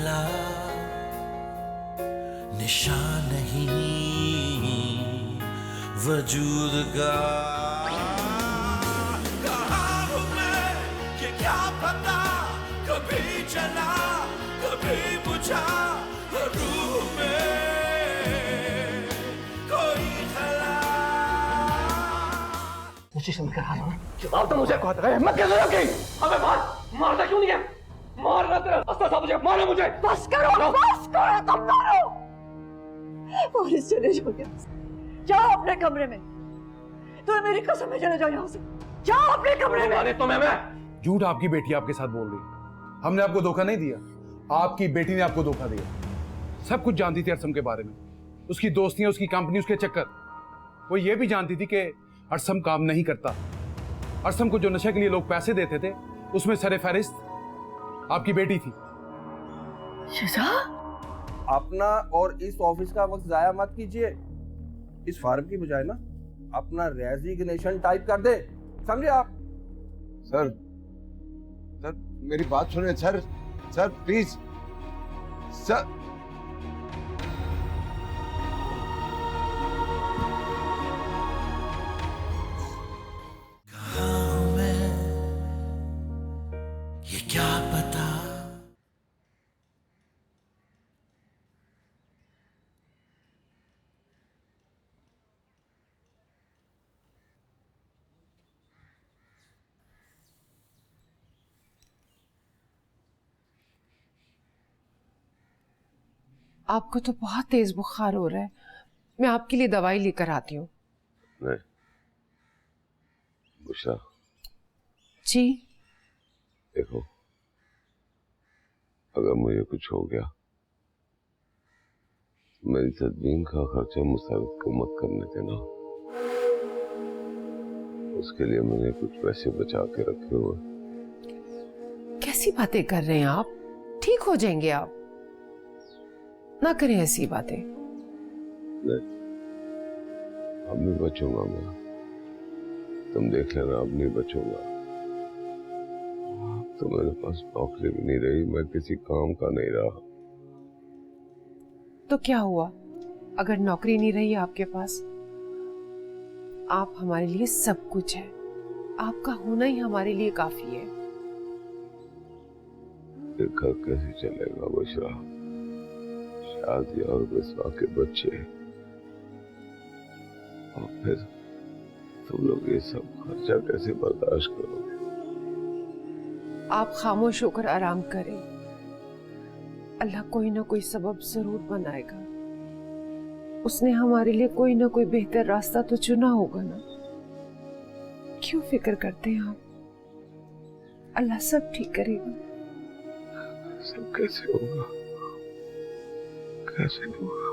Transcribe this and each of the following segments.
चला निशान नहीं वजूद का। कहाँ हूँ मैं ये क्या पता, कभी चला कभी बुझा, रूह में कोई खला। मुझे समझ कर हाल होना, जवाब तो मुझे कहता है, हिम्मत कैसे रखी? अबे मारता क्यों नहीं है? मारना तेरा रास्ता था, मुझे मारो मुझे। बस करो तुम मारो। और इस चले जाओ यहाँ से, जाओ अपने कमरे में। तुम्हें मेरी कसम है, चले जाओ यहाँ से, जाओ अपने कमरे में। तुम्हें मैं झूठ आपकी बेटी आपके साथ बोल रही, हमने आपको धोखा नहीं दिया, आपकी बेटी ने आपको धोखा दिया। सब कुछ जानती थी अरसम के बारे में, उसकी दोस्तियां, उसकी कंपनी, उसके चक्कर। वो ये भी जानती थी कि अरसम काम नहीं करता। अरसम को जो नशे के लिए लोग पैसे देते थे उसमें सरे फहरिस्त आपकी बेटी थी। अपना और इस ऑफिस का वक्त जाया मत कीजिए। इस फार्म की बजाय ना अपना रेजिग्नेशन टाइप कर दे, समझे आप? सर मेरी बात सुने सर प्लीज सर। कहाँ हूँ मैं ये क्या पता। आपको तो बहुत तेज बुखार हो रहा है, मैं आपके लिए दवाई लेकर आती हूँ। नहीं बुशरा जी देखो, अगर मुझे कुछ हो गया मेरी तदबीन का खर्चा मुसाविद को मत करने देना। उसके लिए मैंने कुछ पैसे बचा के रखे हुए। कैसी बातें कर रहे हैं आप? ठीक हो जाएंगे आप, ना करें ऐसी बातें। नहीं, अब नहीं बचूंगा मैं, तुम देख लेना, अब नहीं बचूंगा। तो मेरे पास नौकरी भी नहीं रही, मैं किसी काम का नहीं रहा। तो क्या हुआ अगर नौकरी नहीं रही आपके पास? आप हमारे लिए सब कुछ है, आपका होना ही हमारे लिए काफी है। ये घर कैसे चलेगा बुशरा? शादी और बिस्वा के बच्चे, और फिर तुम लोग ये सब खर्चा कैसे बर्दाश्त करोगे? आप खामोश होकर आराम करें, अल्लाह कोई ना कोई सबब जरूर बनाएगा। उसने हमारे लिए कोई ना कोई बेहतर रास्ता तो चुना होगा ना। क्यों फिक्र करते हैं आप? अल्लाह सब ठीक करेगा। सब कैसे होगा, कैसे होगा?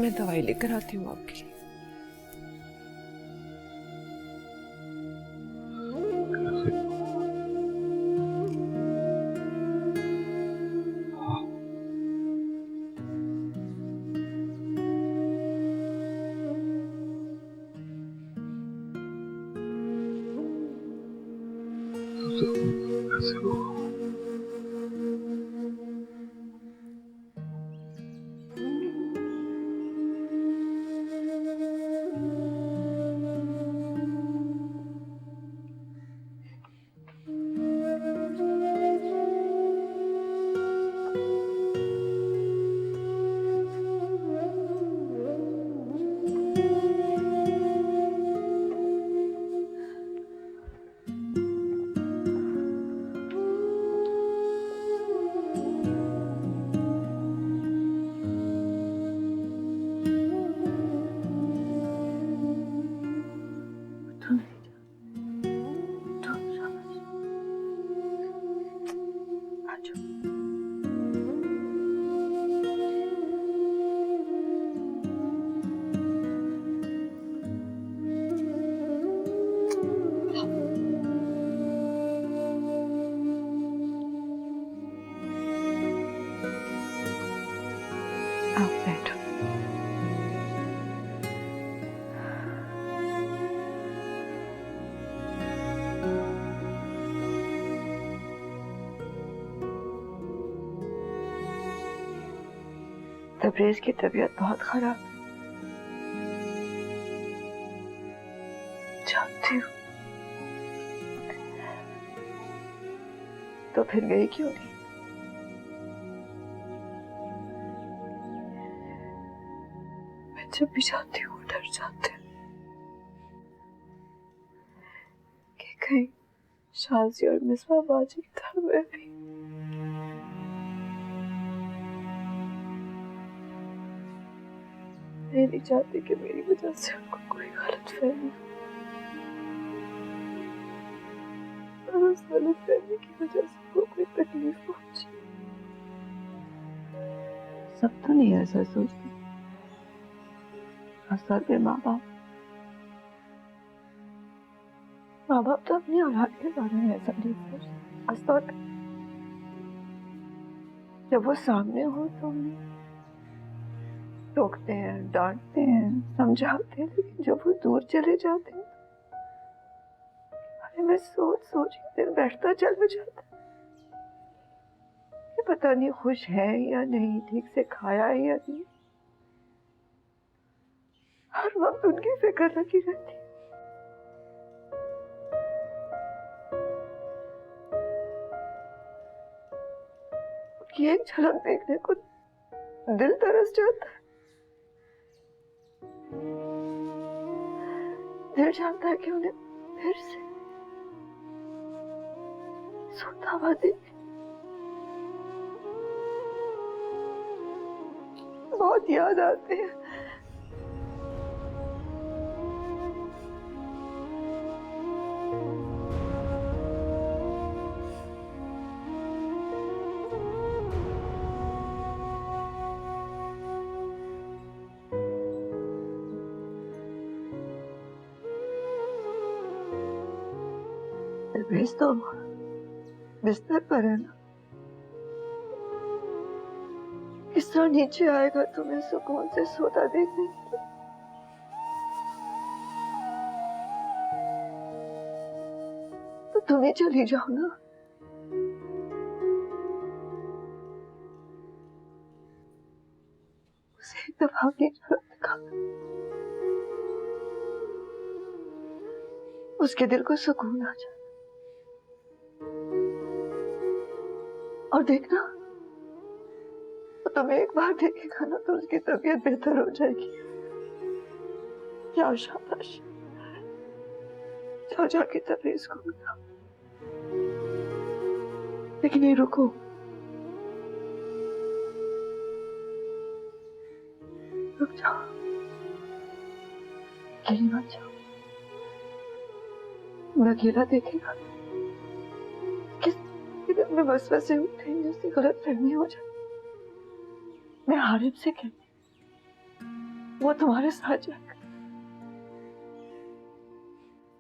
मैं दवाई लेकर आती हूँ आपके लिए। कैसे होगा? तबरेज की तबीयत बहुत खराब है। जानती हूँ, तो फिर गई क्यों नहीं? मैं जब भी जाती हूँ डर जाते हैं कि कहीं शाजी और मिसबा बाजी की तरह मैं भी। मैं नहीं चाहती कि मेरी वजह से उनको कोई गलत फहमी हो, और उस गलत फहमी की वजह से उनको कोई तकलीफ पहुंचे। सब तो नहीं ऐसा सोचते, खासतौर पे माँ बाप तो अपनी औलाद के बारे में ऐसा नहीं सोचते। खासतौर पे जब वो सामने हो तो उन्हें टोकते हैं, डांटते हैं, समझाते हैं, लेकिन जब वो दूर चले जाते हैं अरे मैं सोच सोच के दिल बैठता चला जाता है कि पता नहीं खुश है या नहीं, ठीक से खाया है या नहीं। हर वक्त उनकी फिक्र लगी रहती है। उनकी एक झलक देखने को दिल तरस जाता है। दिल चाहता है कि उन्हें फिर से सोता हुआ देखे। बहुत याद आते हैं। तो बिस्तर पर है ना, किस तरह नीचे आएगा तुम्हें सुकून से सोता देखने के लिए। तो तुम ही चली जाओ ना। उसे एक दफा अपनी झलक दिखा, उसके दिल को सुकून आ जाए। और देखना, तो तुम्हें एक बार देखेगा ना तो उसकी तबीयत बेहतर हो जाएगी। जाओ शाबाश, जाओ जाके तबरेज को बताओ। लेकिन ये रुको, रुक जाओ, अकेली मत जाओ। मैं अकेला देखेगा दिल में वसवसे उठेंगे, उसकी गलत फहमी हो जाए। मैं हारिम से कहती, वो तुम्हारे साथ जाएगा,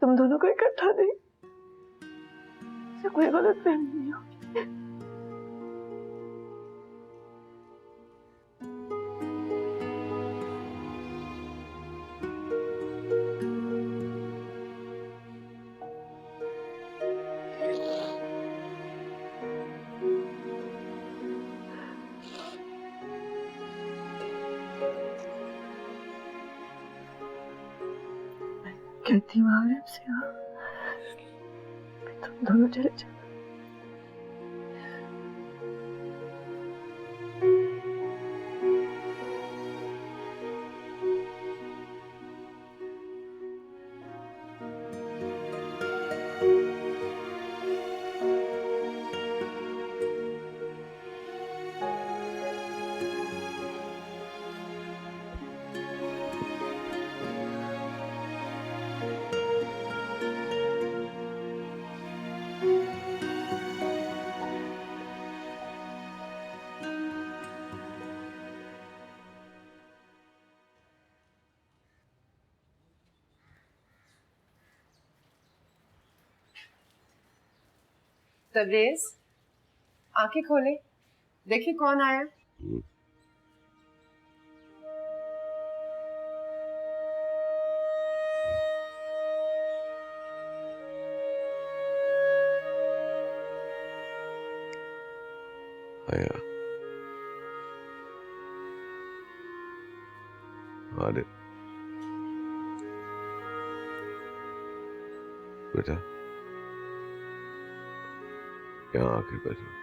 तुम दोनों को इकट्ठा दे, कोई गलत फहमी नहीं होगी। कहती हूँ आराम से आओ, तुम दोनों चले जाओ। तबरेज, आंखें खोले, देखिए कौन आया। आया। बेटा यहाँ आके बैठो।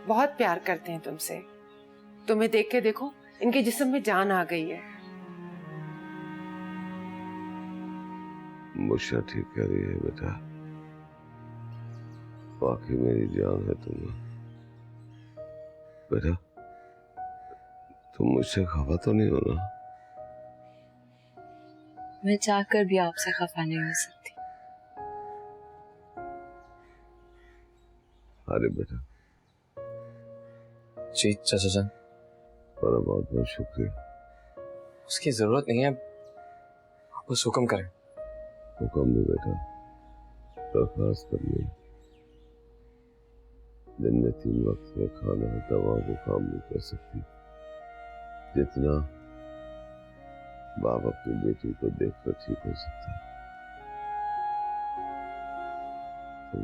बहुत प्यार करते हैं तुमसे। तुम्हें देख के देखो, इनके जिस्म में जान आ गई है। मुझसे ठीक कह रही है बेटा, बाकी मेरी जान है तुम। बेटा तुम मुझसे खफा तो नहीं हो ना? मैं चाहकर भी आपसे खफा नहीं हो सकती। अरे बेटा। जी चाचा जान, बड़ा बहुत बहुत शुक्रिया। उसकी जरूरत नहीं है, आप बस हुक्म करें। हुक्म नहीं बेटा, दरख्वास्त करनी। दिन में 3 वक्त का खाना दवा वो काम नहीं कर सकती जितना बाप अपनी बेटी को देखकर ठीक हो सकता है। तुम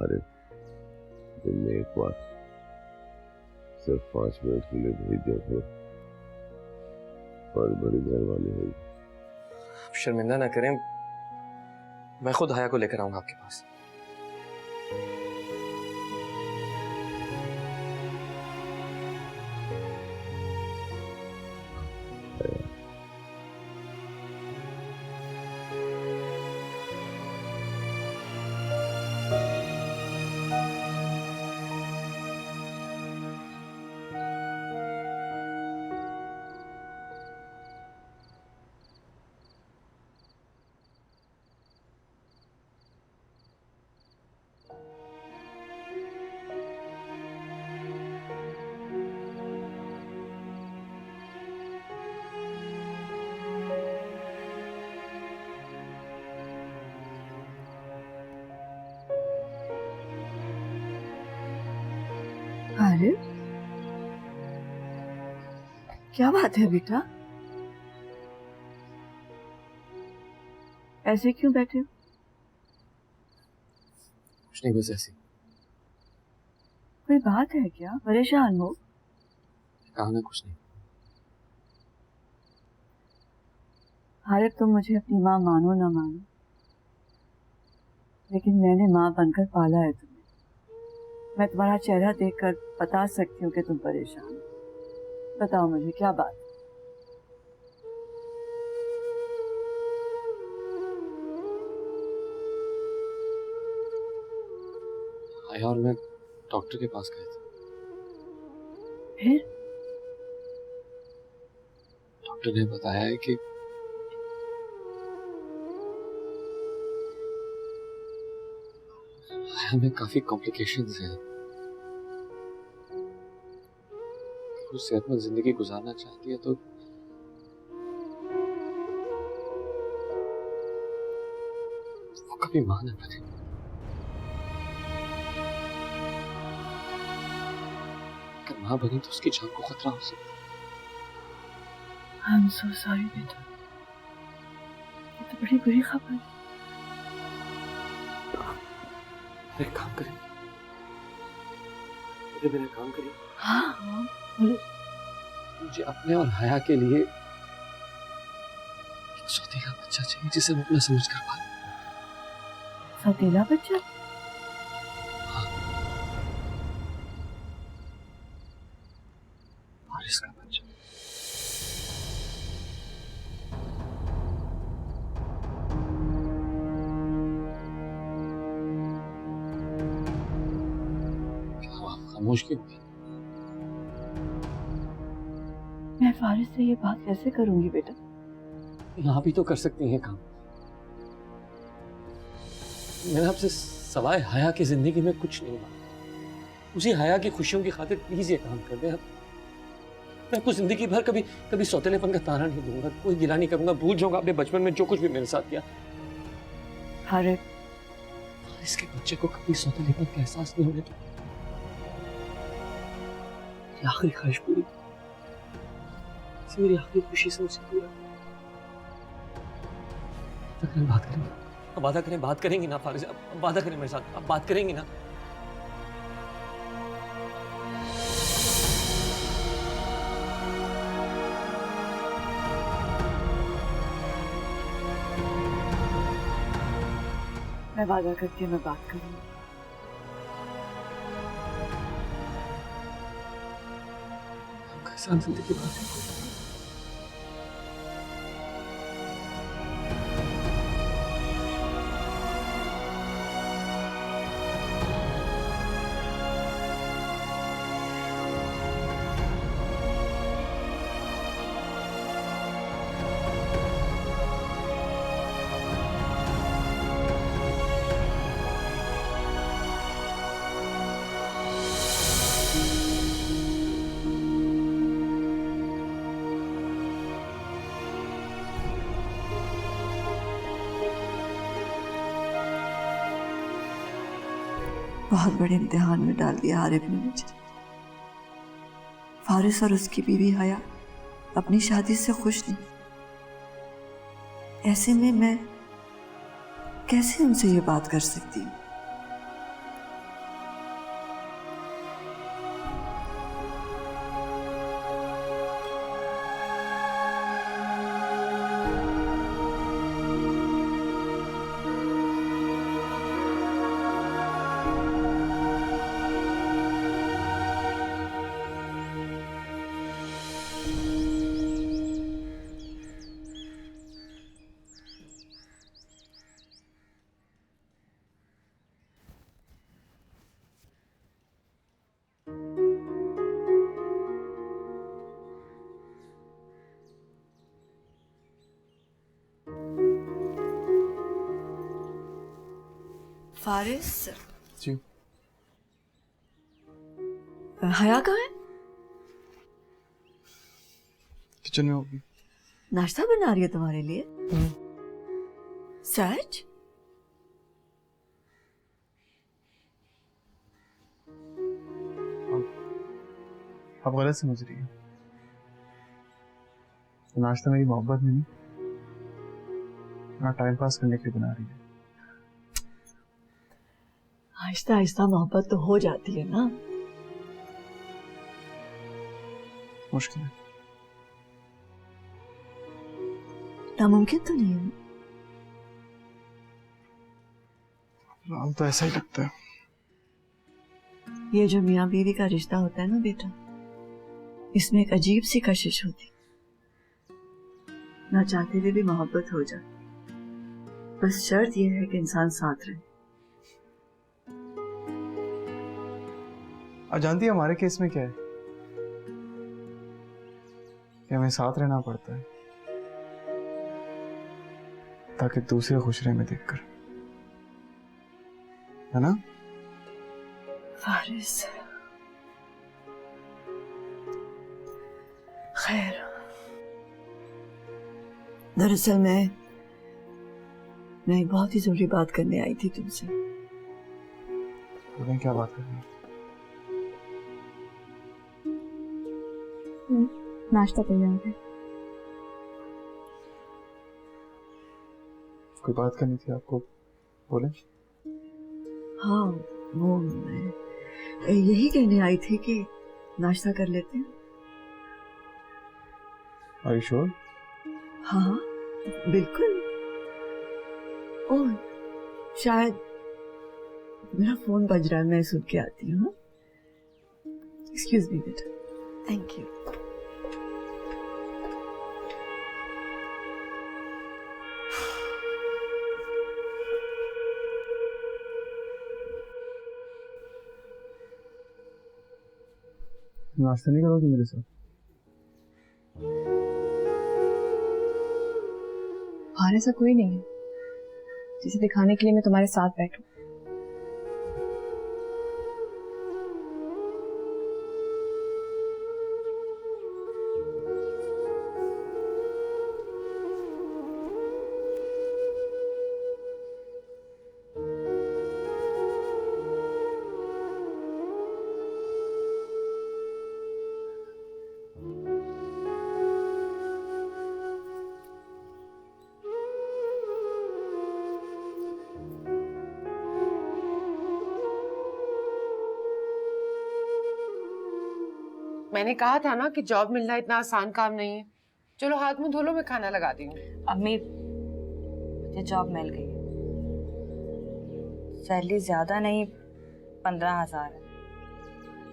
अरे दिन में एक बार सिर्फ 5 मिनट के लिए भेज दिया करो, और बड़ी मेहरबानी होगी। आप शर्मिंदा ना करें, मैं खुद हाया को लेकर आऊंगा आपके पास। अरे क्या बात है बेटा, ऐसे क्यों बैठे हो? कुछ नहीं, बस ऐसे। कोई बात है क्या? परेशान हो? कहा ना कुछ नहीं। हारिब, तुम मुझे अपनी माँ मानो ना मानो, लेकिन मैंने माँ बनकर पाला है तुम्हें। मैं तुम्हारा चेहरा देखकर बता सकती हूँ कि तुम परेशान हो। बताओ मुझे क्या बात है? आया और मैं डॉक्टर के पास गए थे। फिर? डॉक्टर ने बताया है कि आया में काफी कॉम्प्लिकेशंस हैं। वो सेहतमंद जिंदगी गुजारना चाहती है तो वो कभी मां न बने। अगर मां बनी तो उसकी जान को खतरा हो सकता है। I'm so sorry बेटा, ये तो बड़ी बुरी खबर है। एक काम करें, मेरा काम करिए। हाँ हाँ बोलो। मुझे अपने और हया के लिए एक सौतेला बच्चा चाहिए जिसे मैं अपना समझ कर पाऊं। सौतेला बच्चा? हारिस का बच्चा। खामोश क्यों? मैं फारिस से ये बात कैसे करूंगी बेटा? यहाँ भी तो कर सकती हैं काम। मैंने आपसे सवाए हया की जिंदगी में कुछ नहीं मांगा। उसी हया की खुशियों की खातिर प्लीज ये काम कर दें। मैं आपको जिंदगी भर कभी कभी सौतेलेपन का ताना नहीं दूंगा, कोई गिला नहीं करूंगा, भूल जाऊंगा अपने बचपन में जो कुछ भी मेरे साथ किया। हारिब, इसके बच्चे को कभी सौतेलेपन का एहसास नहीं होने दूंगा। मेरी आखिरी ख्वाहिश पूरी, मेरी आखिरी खुशी से उसे पूरा। बात करेंगे, अब वादा करें, बात करेंगी ना फारिज, अब वादा करें मेरे साथ, अब बात करेंगी ना। मैं वादा करती हूँ मैं बात करूंगी। कैसा जिंदगी बात है। बहुत बड़े इम्तिहान में डाल दिया आरिफ ने मुझे। फारिस और उसकी बीवी हया अपनी शादी से खुश नहीं। ऐसे में मैं कैसे उनसे ये बात कर सकती हूँ? फारिस जी हया कहाँ है? किचन में होगी। नाश्ता बना रही है तुम्हारे लिए? सच? आप गलत समझ रही हैं। नाश्ता मेरी मोहब्बत में नहीं, ना टाइम पास करने के लिए बना रही है। आहिस्ता आहिस्ता मोहब्बत तो हो जाती है ना। मुश्किल है। नामुमकिन तो नहीं है। नाम तो ऐसा ही लगता है। ये जो मियाँ बीवी का रिश्ता होता है ना बेटा, इसमें एक अजीब सी कशिश होती, ना चाहते हुए भी मोहब्बत हो जाती। बस शर्त यह है कि इंसान साथ रहे। आप जानती है हमारे केस में क्या है कि हमें साथ रहना पड़ता है ताकि दूसरे खुश रहे में देखकर, है ना? फारिस खैर, दरअसल मैं एक बहुत ही जरूरी बात करने आई थी तुमसे। बोलें क्या बात करनी है? नाश्ता तैयार है। कोई बात करनी थी आपको, बोले। हाँ, वो मैं यही कहने आई थी कि नाश्ता कर लेते हैं। Are you sure? हाँ हाँ बिल्कुल। ओह शायद मेरा फोन बज रहा है, मैं सुन के आती हूँ। एक्सक्यूज मी बेटा। Thank you. नाश्ता नहीं करोगी मेरे साथ? बाहर ऐसा कोई नहीं है जिसे दिखाने के लिए मैं तुम्हारे साथ बैठूं। मैंने कहा था ना कि जॉब मिलना इतना आसान काम नहीं है। चलो हाथ मुंह धो लो, मैं खाना लगाती हूँ। अम्मी, मुझे जॉब मिल गई है। सैलरी ज्यादा नहीं, 15,000 है,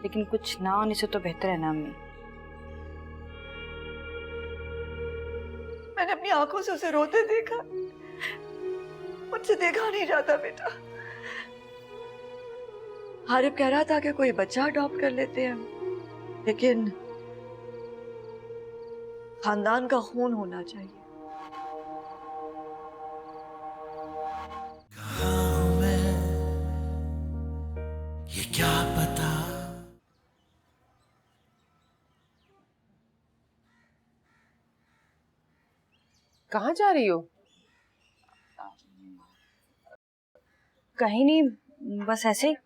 लेकिन कुछ ना होने से तो बेहतर है ना अम्मी। मैंने अपनी आंखों से उसे रोते देखा, मुझसे देखा नहीं जाता बेटा। हारिब कह रहा था कि कोई बच्चा अडॉप्ट कर लेते हैं, लेकिन खानदान का खून होना चाहिए। कहाँ हूँ मैं, ये क्या पता। कहाँ जा रही हो? कहीं नहीं, बस ऐसे ही।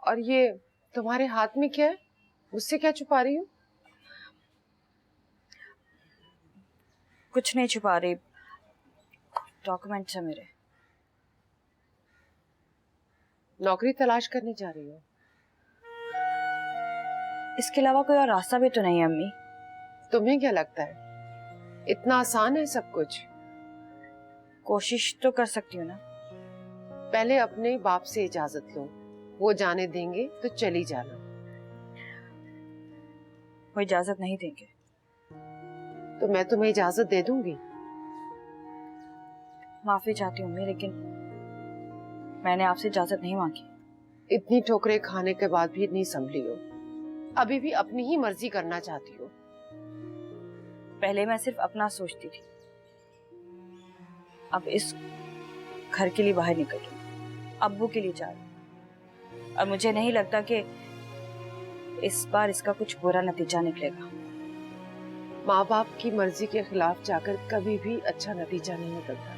और ये तुम्हारे हाथ में क्या है? मुझसे क्या छुपा रही हो? कुछ नहीं छुपा रही, डॉक्यूमेंट्स है मेरे। नौकरी तलाश करने जा रही हो? इसके अलावा कोई और रास्ता भी तो नहीं है अम्मी। तुम्हें क्या लगता है इतना आसान है सब कुछ? कोशिश तो कर सकती हूँ ना। पहले अपने बाप से इजाजत लो, वो जाने देंगे तो चली जाना। वो इजाजत नहीं देंगे तो मैं तुम्हें इजाजत दे दूंगी। माफी चाहती हूँ मैं, लेकिन मैंने आपसे इजाजत नहीं मांगी। इतनी ठोकरें खाने के बाद भी नहीं संभली हो, अभी भी अपनी ही मर्जी करना चाहती हो। पहले मैं सिर्फ अपना सोचती थी, अब इस घर के लिए बाहर निकल रही, अब्बू के लिए जा रही, और मुझे नहीं लगता कि इस बार इसका कुछ बुरा नतीजा निकलेगा। माँ बाप की मर्जी के खिलाफ जाकर कभी भी अच्छा नतीजा नहीं निकलता।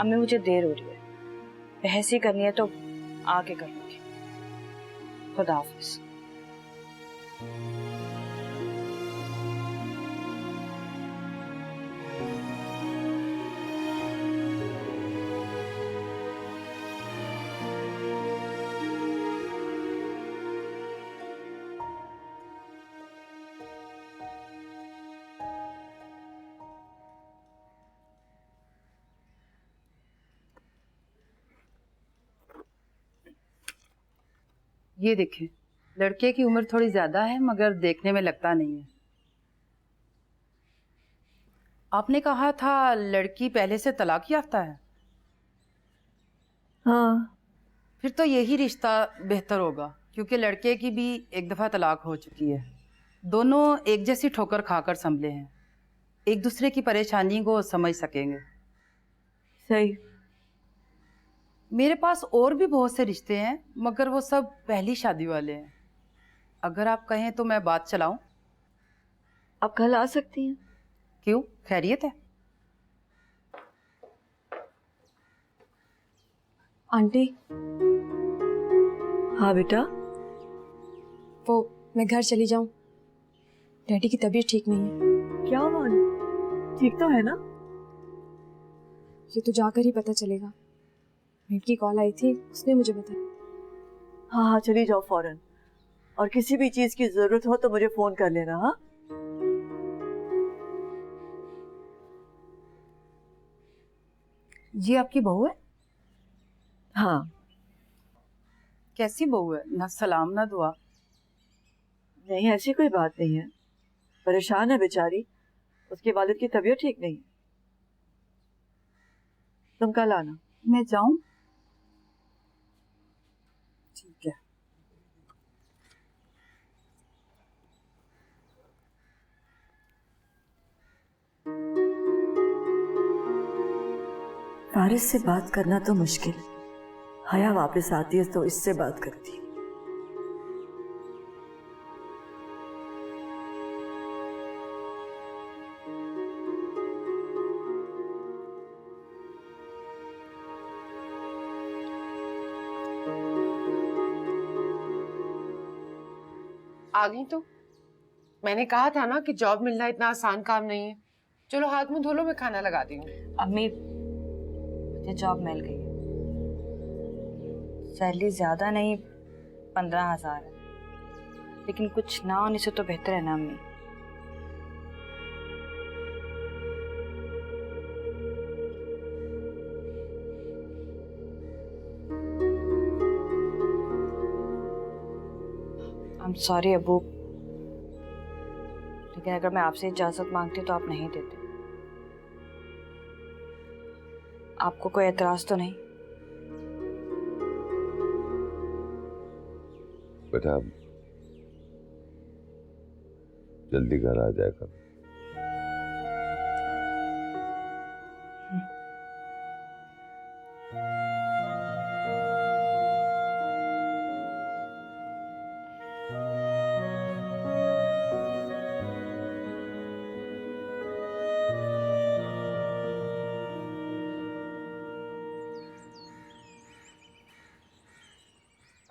अम्मी मुझे देर हो रही है, बहस ही करनी है तो आके कर लूंगी। खुदा हाफिज। ये देखें, लड़के की उम्र थोड़ी ज्यादा है मगर देखने में लगता नहीं है। आपने कहा था लड़की पहले से तलाक याफ्ता है? हाँ। फिर तो यही रिश्ता बेहतर होगा, क्योंकि लड़के की भी एक दफ़ा तलाक हो चुकी है। दोनों एक जैसी ठोकर खाकर संभले हैं, एक दूसरे की परेशानी को समझ सकेंगे। सही। मेरे पास और भी बहुत से रिश्ते हैं मगर वो सब पहली शादी वाले हैं। अगर आप कहें तो मैं बात चलाऊं? आप कल आ सकती हैं। क्यों, खैरियत है? आंटी। हाँ बेटा। वो मैं घर चली जाऊं, डैडी की तबीयत ठीक नहीं है। क्या हुआ? ठीक तो है ना? ये तो जाकर ही पता चलेगा। मेट की कॉल आई थी, उसने मुझे बताया। हाँ हाँ, चली जाओ फौरन, और किसी भी चीज की जरूरत हो तो मुझे फोन कर लेना। हाँ, ये आपकी बहू है? हाँ। कैसी बहू है, ना सलाम ना दुआ? नहीं, ऐसी कोई बात नहीं है, परेशान है बेचारी, उसके वालिद की तबीयत ठीक नहीं है। तुम कल आना। मैं जाऊं? ठीक है। फारिस से बात करना तो मुश्किल, हया वापस आती है तो इससे बात करती। आ गई तो? मैंने कहा था ना कि जॉब मिलना इतना आसान काम नहीं है। चलो हाथ मुंह धो लो, मैं खाना लगाती हूँ। अम्मी, मुझे जॉब मिल गई है। सैलरी ज्यादा नहीं, 15,000 है, लेकिन कुछ ना होने से तो बेहतर है ना अम्मी। आई एम सॉरी अबू, लेकिन अगर मैं आपसे इजाजत मांगती तो आप नहीं देते। आपको कोई एतराज तो नहीं? बेटा जल्दी घर आ जाया कर।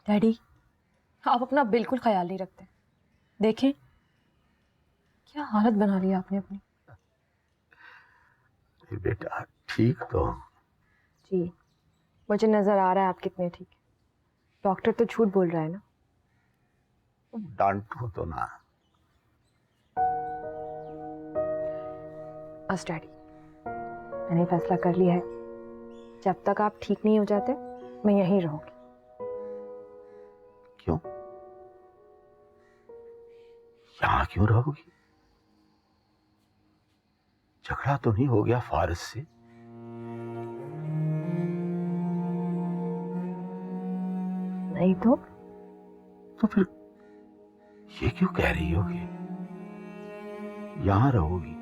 डैडी, आप अपना बिल्कुल ख्याल नहीं रखते। देखें क्या हालत बना ली आपने अपनी। बेटा ठीक तो? जी, मुझे नजर आ रहा है आप कितने ठीक है। डॉक्टर तो झूठ बोल रहा है ना। डांटो तो ना। बस डैडी, मैंने फैसला कर लिया है, जब तक आप ठीक नहीं हो जाते मैं यहीं रहूंगी। क्यों? यहाँ क्यों रहोगी? झगड़ा तो नहीं हो गया फारिस से? नहीं तो फिर ये क्यों कह रही हो कि यहाँ रहोगी?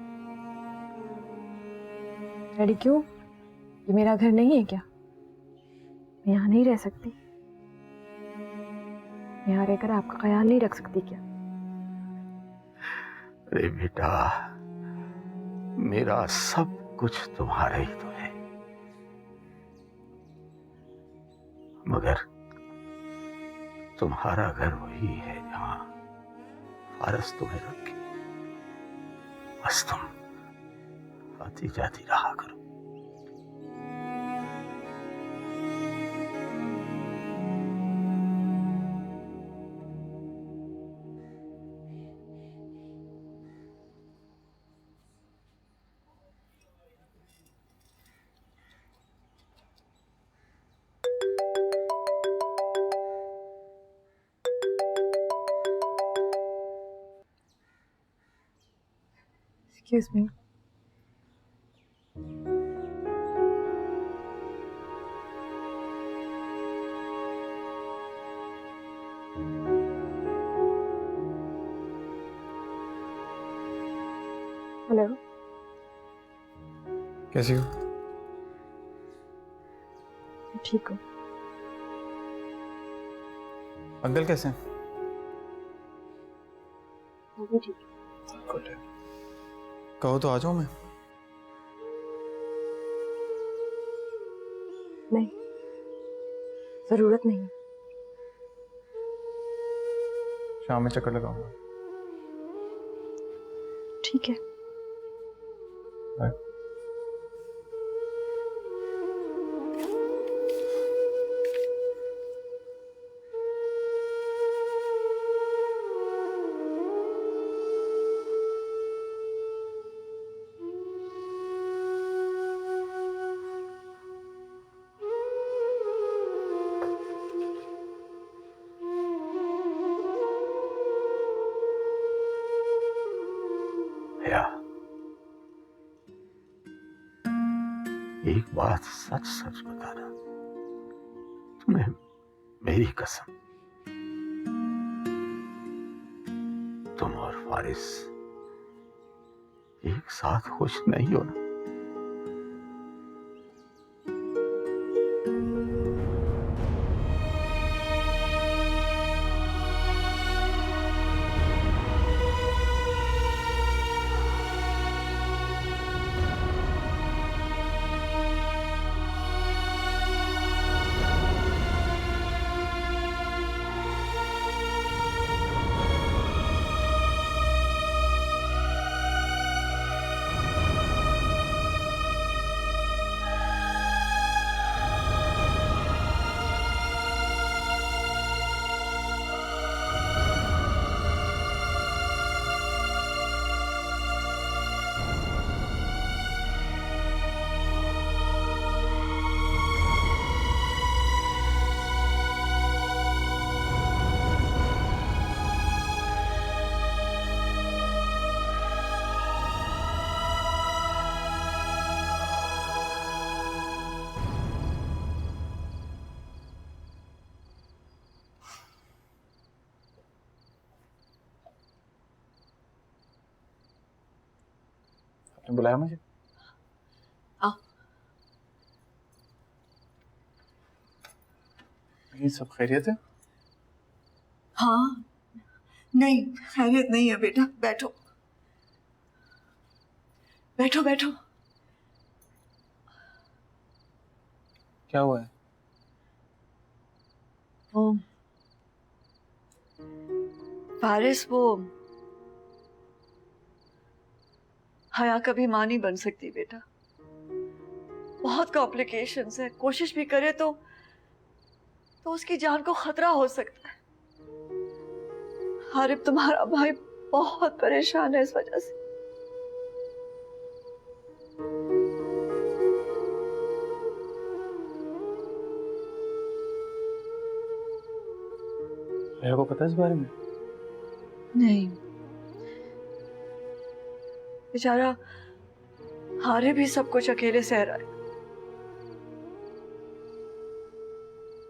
डैडी क्यों? ये मेरा घर नहीं है क्या? मैं यहाँ नहीं रह सकती? यहाँ रहकर आपका ख्याल नहीं रख सकती क्या? अरे बेटा, मेरा सब कुछ तुम्हारा ही तो है, मगर तुम्हारा घर वही है जहां फारस तुम्हें रखे। बस तुम आती जाती रहा करो। Excuse me. हेलो, कैसी हो? ठीक हूँ। अंकल कैसे हैं? वो भी ठीक है। गुड है। कहो तो आ जाऊं मैं? नहीं, जरूरत नहीं। शाम में चक्कर लगाऊंगा। ठीक है। बाय। एक बात सच सच बताना, तुम्हें मेरी कसम, तुम और फारिस एक साथ खुश नहीं हो ना? तुम बुलाया मुझे? आओ। ये सब खैरियत है? हाँ, नहीं खैरियत नहीं है बेटा, बैठो बैठो बैठो। क्या हुआ है? वो फारिस, वो हया कभी मां नहीं बन सकती बेटा, बहुत कॉम्प्लिकेशंस है, कोशिश भी करे तो उसकी जान को खतरा हो सकता है। हारिब तुम्हारा भाई बहुत परेशान है इस वजह से। मेरे को पता है इस बारे में? नहीं, बेचारा हारिब भी सब कुछ अकेले सह रहा है।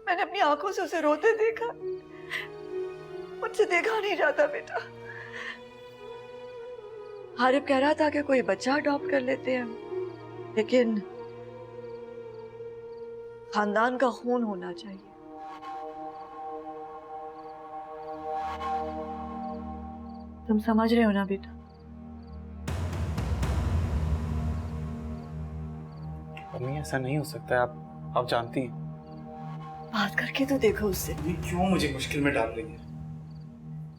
मैंने अपनी आंखों से उसे रोते देखा, मुझसे देखा नहीं जाता बेटा। हारिब कह रहा था कि कोई बच्चा अडॉप्ट कर लेते हैं, लेकिन खानदान का खून होना चाहिए। तुम समझ रहे हो ना बेटा? मम्मी ऐसा नहीं हो सकता है, आप जानती हैं। बात करके तो देखो उससे। ये क्यों मुझे मुश्किल में डाल रही है?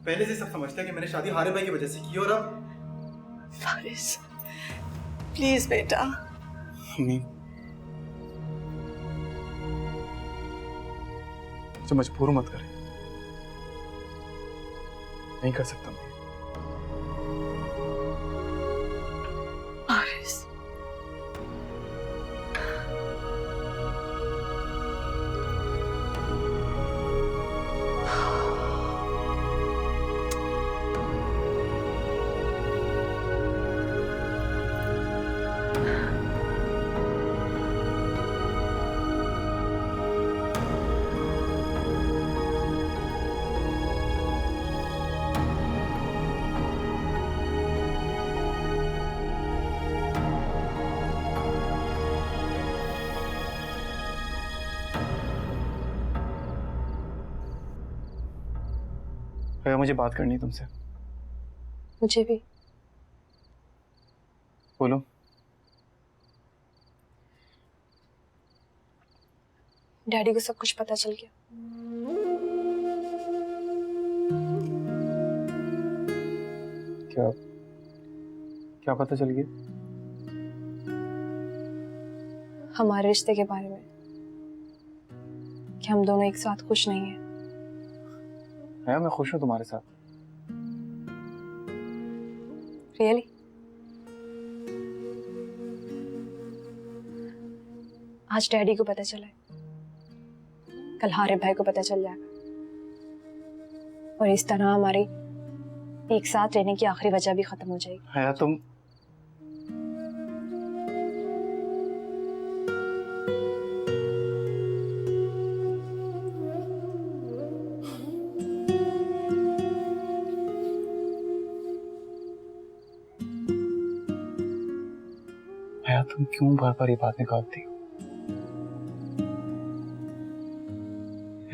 पहले से सब समझते हैं कि मैंने शादी हारिब भाई की वजह से की, और अब फारिस प्लीज बेटा। मम्मी मुझे मजबूर मत करें, नहीं कर सकता मैं। फारिस भैया मुझे बात करनी है तुमसे। मुझे भी। बोलो। डैडी को सब कुछ पता चल गया। क्या क्या पता चल गया? हमारे रिश्ते के बारे में, कि हम दोनों एक साथ खुश नहीं हैं। भैया मैं खुश हूँ तुम्हारे साथ। रियली? आज डैडी को पता चला है, कल हारिब भाई को पता चल जाएगा, और इस तरह हमारी एक साथ रहने की आखिरी वजह भी खत्म हो जाएगी। भैया तुम तुम क्यों बार बार ये बात निकालती हो?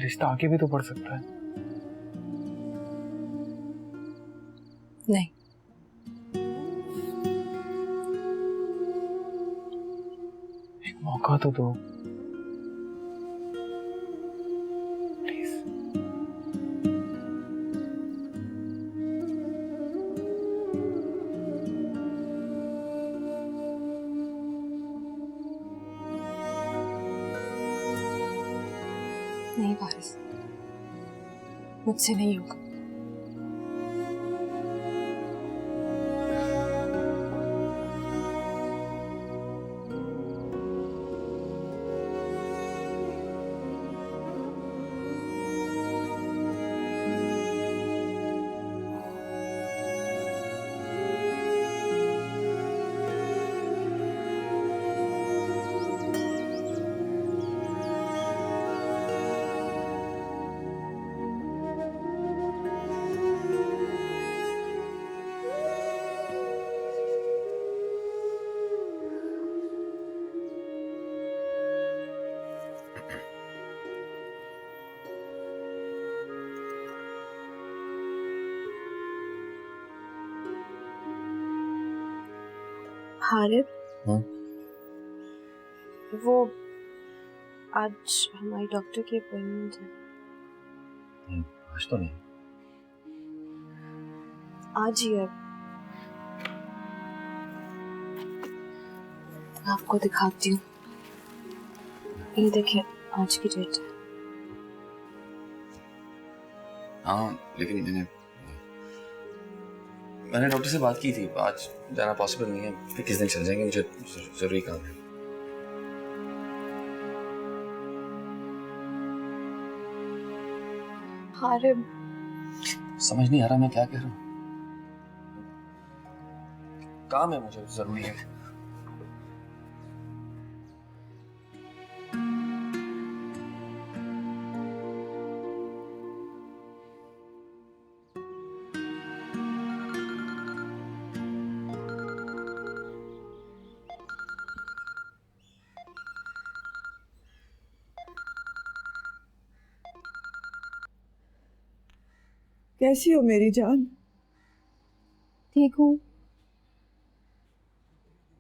रिश्ता आगे भी तो बढ़ सकता है। नहीं, एक मौका तो दो। नहीं फारिस, मुझसे नहीं होगा। हारिब, हाँ? वो आज हमारी डॉक्टर की अपॉइंटमेंट है। आज तो नहीं। आज ही है। आपको दिखाती हूँ, ये देखिए आज की डेट है। हाँ, लेकिन मैंने डॉक्टर से बात की थी, आज जाना पॉसिबल नहीं है, फिर किस दिन चल जाएंगे, मुझे जरूरी काम है। हारिब, समझ नहीं आ रहा मैं क्या कह रहा हूँ। काम है, मुझे जरूरी है। कैसी हो मेरी जान? ठीक हूँ।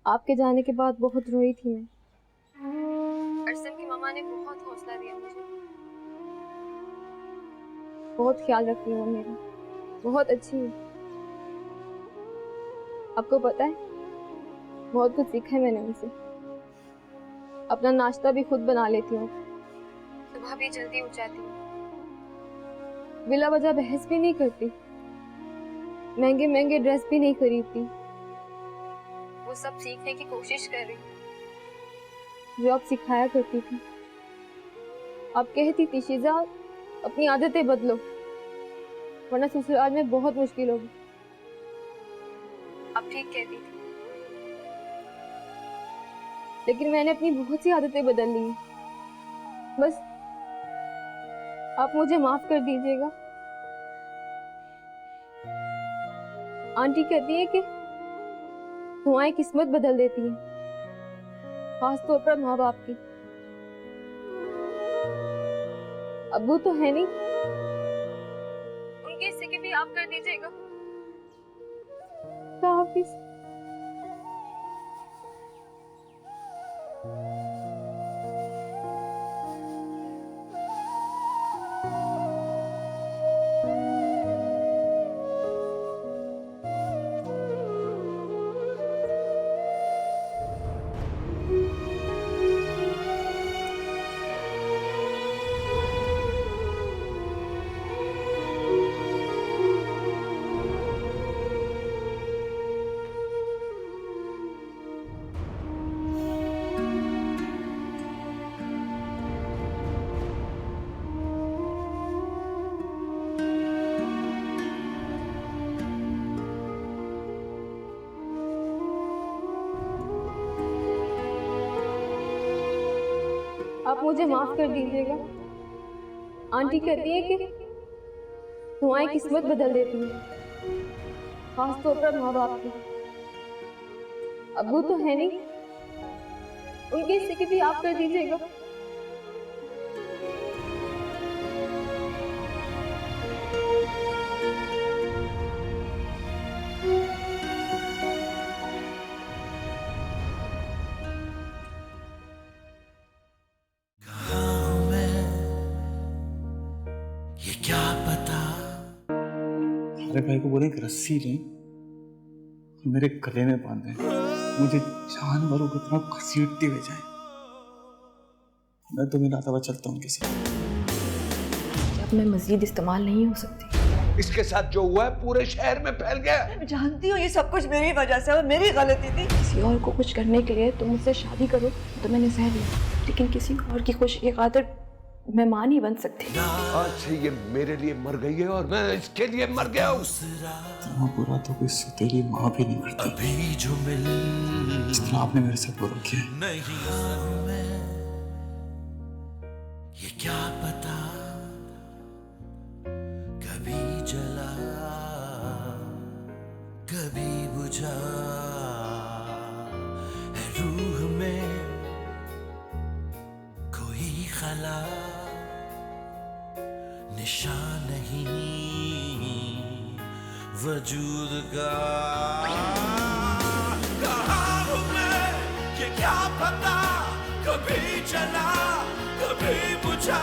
आपके जाने के बाद बहुत रोई थी मैं। अरसम की मामा ने बहुत हौसला दिया मुझे। बहुत ख्याल रखती है वो मेरा, बहुत अच्छी है। आपको पता है, बहुत कुछ सीखा है मैंने उनसे। अपना नाश्ता भी खुद बना लेती हूँ, सुबह भी जल्दी उठ जाती हूँ, बिला वजह बहस भी नहीं करती, महंगे महंगे ड्रेस भी नहीं खरीदती। वो सब सीखने की कोशिश कर रही है जो आप सिखाया करती थी। आप कहती थी शीजा अपनी आदतें बदलो वरना ससुराल में बहुत मुश्किल होगी। आप ठीक कहती थी, लेकिन मैंने अपनी बहुत सी आदतें बदल ली हैं। बस आप मुझे माफ कर दीजिएगा। आंटी कहती है कि दुआएं किस्मत बदल देती हैं, खास तौर पर माँ बाप की। अब्बू तो है नहीं, उनके हिस्से की भी आप कर दीजिएगा। खुदा हाफिज। आप मुझे माफ कर दीजिएगा। आंटी कहती है कि दुआएं किस्मत बदल देती हैं, खास तौर पर माँ बाप की। अब्बू तो है नहीं, उनके हिस्से की भी आप कर दीजिएगा। अरे भाई को बोले रस्सी लें और मेरे गले में बांधे, मुझे जानवरों की तरह घसीटते हुए जाए। मैं तो मिलाता हुआ चलता हूँ उनके साथ। अब मैं मजीद इस्तेमाल नहीं हो सकती। इसके साथ जो हुआ है पूरे शहर में फैल गया। मैं जानती हूँ ये सब कुछ मेरी वजह से और मेरी गलती थी। किसी और को कुछ करने के लिए तुम मुझसे शादी करो तो मैंने सह लिया, लेकिन किसी और की खुशी की खातिर मैं मां नहीं बन सकती। आज से ये मेरे लिए मर गई है और मैं इसके लिए मर गया हूँ। इतना बुरा तो कोई सौतेली माँ भी नहीं करती अभी जो जितना आपने मेरे साथ बुरा किया है। ये क्या पता कभी जला कभी बुझा है रूह में कोई खला निशान नहीं वजूद का। कहाँ हूँ जला कभी बुझा